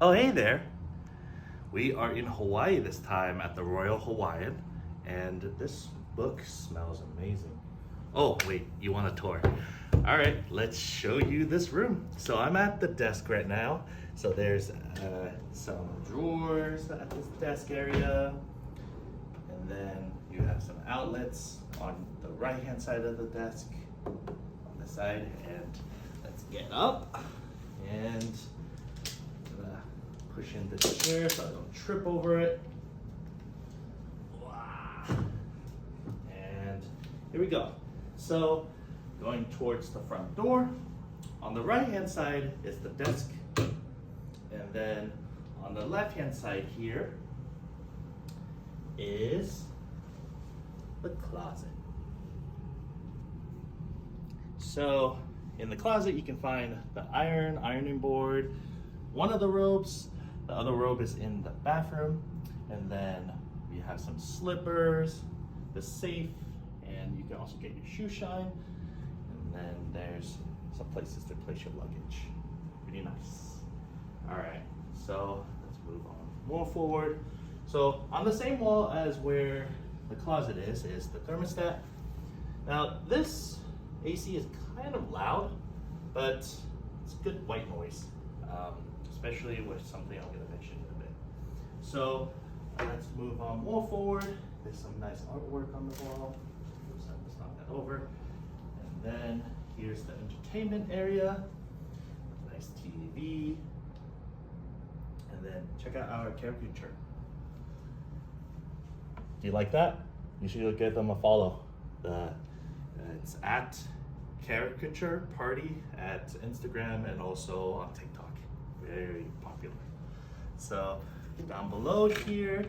Oh, hey there. We are in Hawaii this time at the Royal Hawaiian, and this book smells amazing. Oh, wait, you want a tour? All right, let's show you this room. So I'm at the desk right now. So there's some drawers at this desk area, and then you have some outlets on the right-hand side of the desk, on the side, and let's get up and push in the chair so I don't trip over it. Wow. And here we go. So going towards the front door, on the right hand side is the desk, and then on the left hand side here is the closet. So in the closet you can find the ironing board, one of the robes. The other robe is in the bathroom, and then we have some slippers, the safe, and you can also get your shoe shine. And then there's some places to place your luggage. Pretty nice. All right, so let's move on more forward. So on the same wall as where the closet is the thermostat. Now this AC is kind of loud, but it's good white noise. Especially with something I'm going to mention in a bit. So let's move on more forward. There's some nice artwork on the wall. Oops, I just knocked that over. And then here's the entertainment area. Nice TV. And then check out our caricature. Do you like that? You should give them a follow. It's at Caricature Party at Instagram and also on TikTok. Very popular. So down below here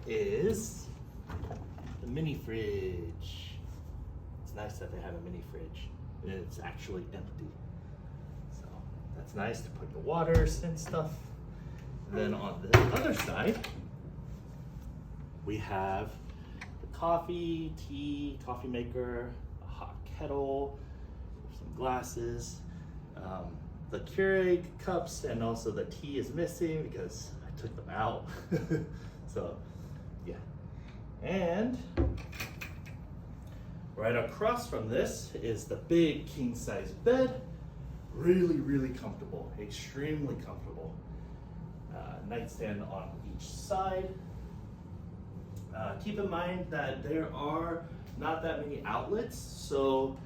is the mini fridge. It's nice that they have a mini fridge. It's actually empty. So that's nice to put your waters and stuff. And then on the other side, we have the coffee, tea, coffee maker, a hot kettle, some glasses, the Keurig cups, and also the tea is missing because I took them out. So yeah. And right across from this is the big king size bed. Really, really comfortable, extremely comfortable. Nightstand on each side. Keep in mind that there are not that many outlets, so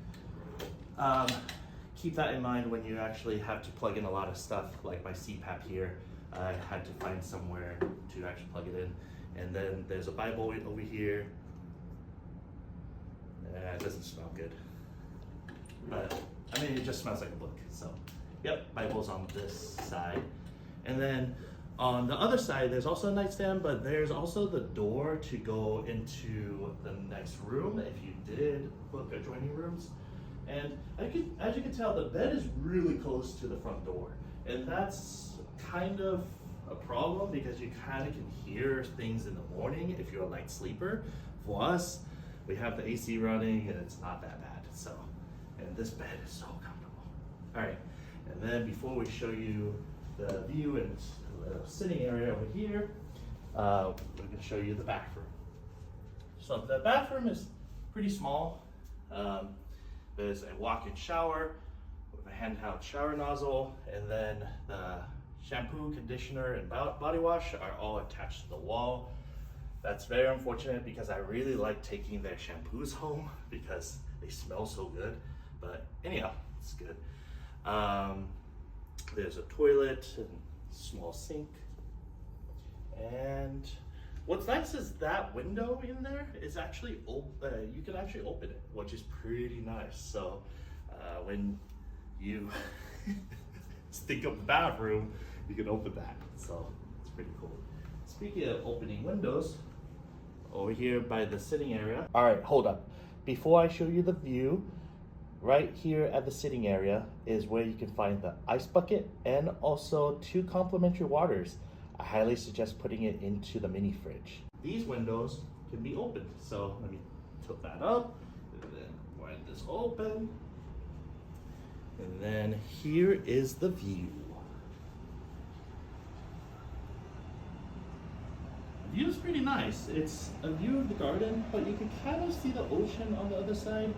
keep that in mind when you actually have to plug in a lot of stuff, like my CPAP here. I had to find somewhere to actually plug it in. And then there's a Bible over here. It doesn't smell good, but I mean, it just smells like a book. So, yep, Bible's on this side. And then on the other side, there's also a nightstand, but there's also the door to go into the next room if you did book adjoining rooms. And as you can tell, the bed is really close to the front door. And that's kind of a problem because you kind of can hear things in the morning if you're a light sleeper. For us, we have the AC running and it's not that bad. So, and this bed is so comfortable. All right, and then before we show you the view and the sitting area over here, we're gonna show you the bathroom. So the bathroom is pretty small. There's a walk-in shower with a handheld shower nozzle, and then the shampoo, conditioner, and body wash are all attached to the wall. That's very unfortunate because I really like taking their shampoos home because they smell so good. But anyhow, it's good. There's a toilet and small sink. And what's nice is that window in there is actually open. You can actually open it, which is pretty nice. So when you think of the bathroom, you can open that. So it's pretty cool. Speaking of opening windows, over here by the sitting area. All right, hold up. Before I show you the view, right here at the sitting area is where you can find the ice bucket and also 2 complimentary waters. I highly suggest putting it into the mini fridge. These windows can be opened. So let me tilt that up, and then wind this open. And then here is the view. is pretty nice. It's a view of the garden, but you can kind of see the ocean on the other side.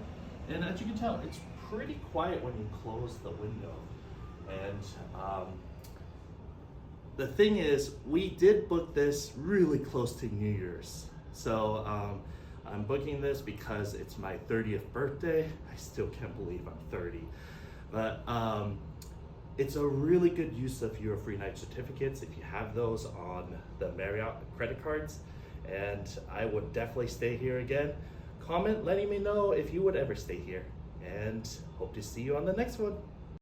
And as you can tell, it's pretty quiet when you close the window. And the thing is, we did book this really close to New Year's. So I'm booking this because it's my 30th birthday. I still can't believe I'm 30. But it's a really good use of your free night certificates if you have those on the Marriott credit cards. And I would definitely stay here again. Comment letting me know if you would ever stay here. And hope to see you on the next one.